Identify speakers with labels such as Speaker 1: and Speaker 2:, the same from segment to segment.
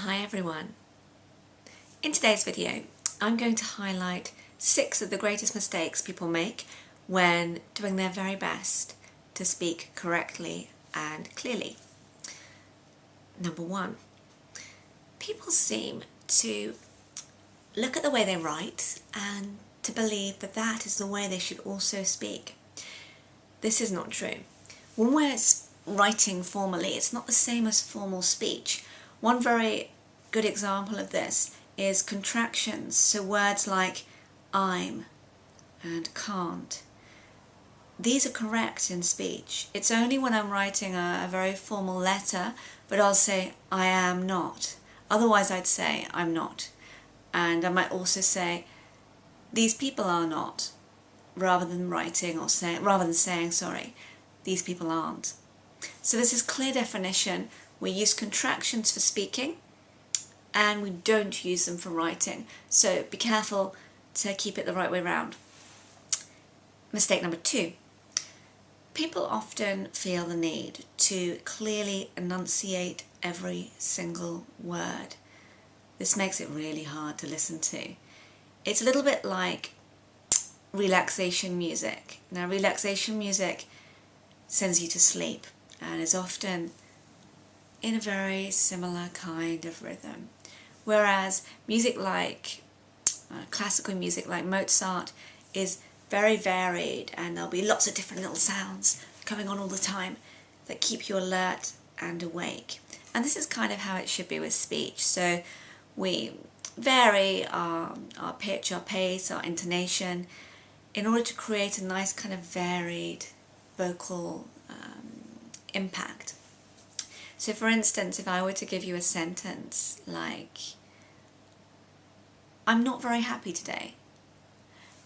Speaker 1: Hi everyone. In today's video I'm going to highlight 6 of the greatest mistakes people make when doing their very best to speak correctly and clearly. Number 1. People seem to look at the way they write and to believe that that is the way they should also speak. This is not true. When we're writing formally, it's not the same as formal speech. One very good example of this is contractions, so words like I'm and can't. These are correct in speech. It's only when I'm writing a very formal letter, but I'll say I am not. Otherwise I'd say I'm not. And I might also say these people are not, rather than saying sorry, these people aren't. So this is clear definition. We use contractions for speaking and we don't use them for writing. So be careful to keep it the right way round. Mistake number 2. People often feel the need to clearly enunciate every single word. This makes it really hard to listen to. It's a little bit like relaxation music. Now, relaxation music sends you to sleep and is often in a very similar kind of rhythm. Whereas music like classical music like Mozart is very varied, and there'll be lots of different little sounds going on all the time that keep you alert and awake. And this is kind of how it should be with speech. So we vary our pitch, our pace, our intonation in order to create a nice kind of varied vocal impact. So for instance, if I were to give you a sentence like, I'm not very happy today.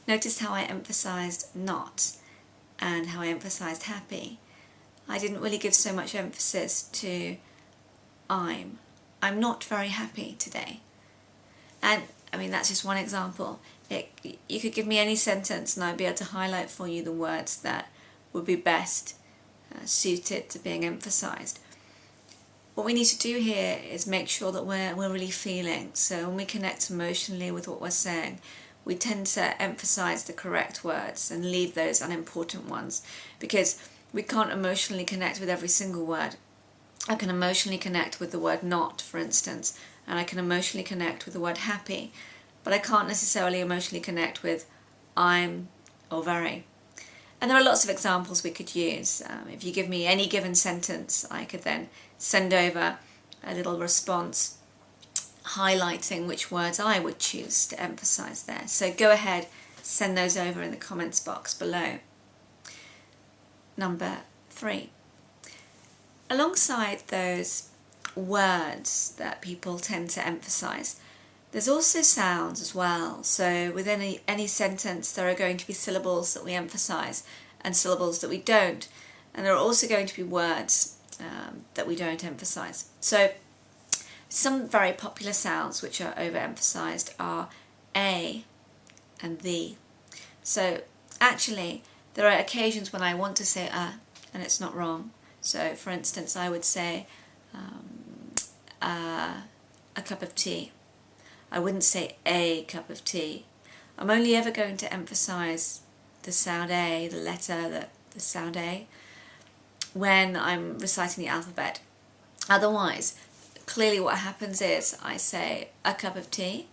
Speaker 1: Notice how I emphasised not and how I emphasised happy. I didn't really give so much emphasis to I'm not very happy today. And I mean, that's just one example. You could give me any sentence and I'd be able to highlight for you the words that would be best suited to being emphasised. What we need to do here is make sure that we're really feeling. So when we connect emotionally with what we're saying, we tend to emphasise the correct words and leave those unimportant ones, because we can't emotionally connect with every single word. I can emotionally connect with the word not, for instance, and I can emotionally connect with the word happy, but I can't necessarily emotionally connect with I'm or very. And there are lots of examples we could use. If you give me any given sentence, I could then send over a little response highlighting which words I would choose to emphasise there. So go ahead, send those over in the comments box below. Number 3. Alongside those words that people tend to emphasise, there's also sounds as well. So within any sentence there are going to be syllables that we emphasise and syllables that we don't. And there are also going to be words that we don't emphasise. So some very popular sounds which are overemphasised are a and the. So actually there are occasions when I want to say and it's not wrong. So for instance I would say a cup of tea. I wouldn't say a cup of tea. I'm only ever going to emphasise the sound A, the letter, the sound A, when I'm reciting the alphabet. Otherwise, clearly what happens is I say a cup of tea,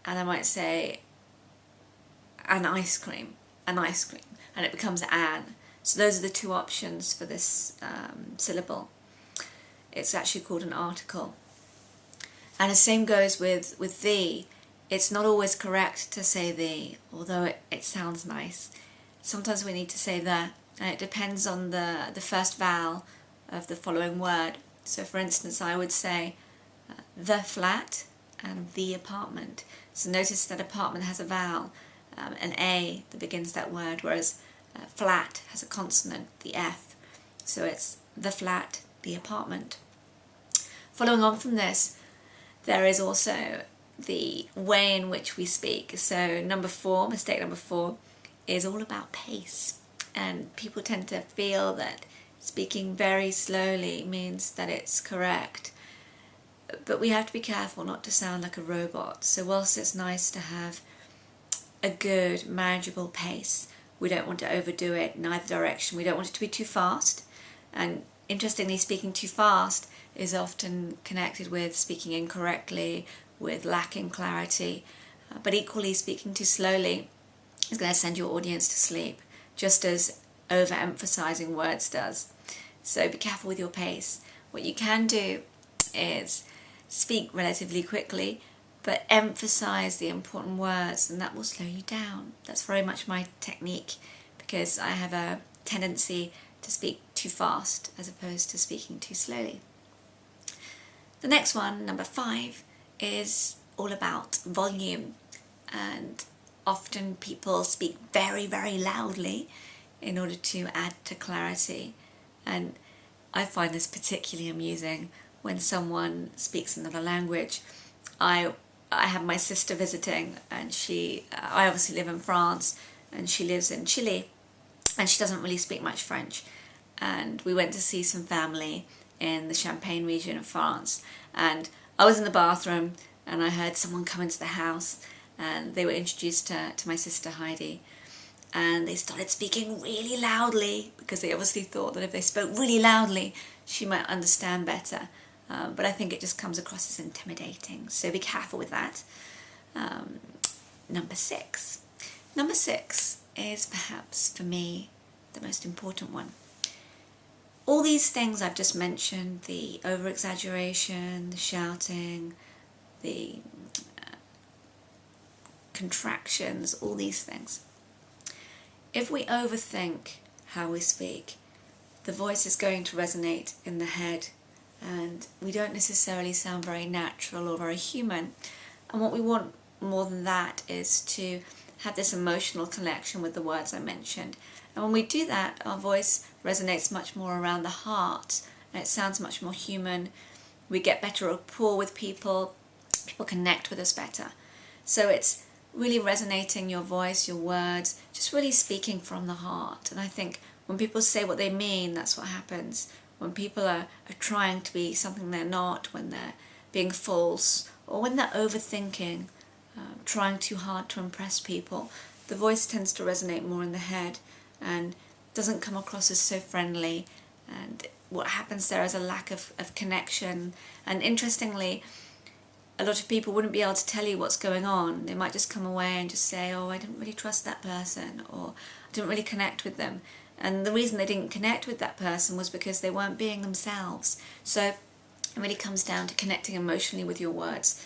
Speaker 1: and I might say an ice cream, and it becomes an. So those are the two options for this syllable. It's actually called an article. And the same goes with the. It's not always correct to say the, although it sounds nice. Sometimes we need to say the, and it depends on the first vowel of the following word. So for instance, I would say the flat and the apartment. So notice that apartment has a vowel, an A that begins that word, whereas flat has a consonant, the F. So it's the flat, the apartment. Following on from this, there is also the way in which we speak. So mistake number 4 is all about pace. And people tend to feel that speaking very slowly means that it's correct. but we have to be careful not to sound like a robot. So whilst it's nice to have a good, manageable pace, we don't want to overdo it in either direction. We don't want it to be too fast. And interestingly, speaking too fast is often connected with speaking incorrectly, with lacking clarity. But equally, speaking too slowly is going to send your audience to sleep, just as overemphasizing words does. So be careful with your pace. What you can do is speak relatively quickly, but emphasize the important words, and that will slow you down. That's very much my technique, because I have a tendency to speak too fast as opposed to speaking too slowly. The next one, number 5, is all about volume, and often people speak very, very loudly in order to add to clarity. And I find this particularly amusing when someone speaks another language. I have my sister visiting, and I obviously live in France, and she lives in Chile, and she doesn't really speak much French. And we went to see some family in the Champagne region of France, and I was in the bathroom and I heard someone come into the house, and they were introduced to my sister Heidi, and they started speaking really loudly because they obviously thought that if they spoke really loudly she might understand better. But I think it just comes across as intimidating, so be careful with that. Number 6. Number 6 is perhaps for me the most important one. All these things I've just mentioned, the over-exaggeration, the shouting, the contractions, all these things. If we overthink how we speak, the voice is going to resonate in the head, and we don't necessarily sound very natural or very human. And what we want more than that is to have this emotional connection with the words I mentioned. And when we do that, our voice resonates much more around the heart, and it sounds much more human. We get better rapport with people. People connect with us better. So it's really resonating your voice, your words, just really speaking from the heart. And I think when people say what they mean, that's what happens. When people are trying to be something they're not, when they're being false, or when they're overthinking, trying too hard to impress people, the voice tends to resonate more in the head and doesn't come across as so friendly. And what happens there is a lack of connection. And interestingly, a lot of people wouldn't be able to tell you what's going on. They might just come away and just say, oh, I didn't really trust that person, or I didn't really connect with them. And the reason they didn't connect with that person was because they weren't being themselves. So it really comes down to connecting emotionally with your words,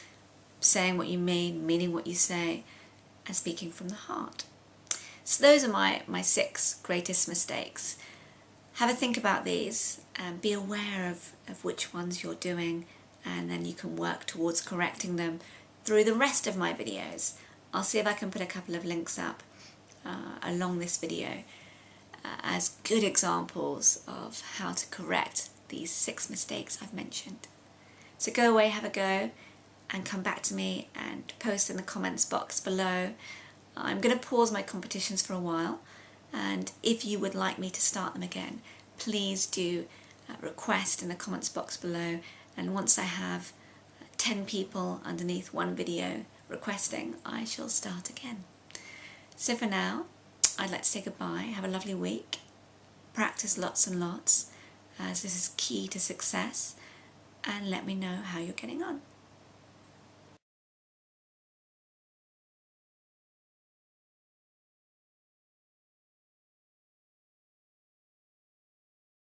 Speaker 1: saying what you mean, meaning what you say, and speaking from the heart. So those are my 6 greatest mistakes. Have a think about these and be aware of which ones you're doing, and then you can work towards correcting them through the rest of my videos. I'll see if I can put a couple of links up along this video as good examples of how to correct these 6 mistakes I've mentioned. So go away, have a go, and come back to me and post in the comments box below. I'm going to pause my competitions for a while, and if you would like me to start them again, please do request in the comments box below, and once I have 10 people underneath one video requesting, I shall start again. So for now, I'd like to say goodbye. Have a lovely week. Practice lots and lots, as this is key to success, and let me know how you're getting on.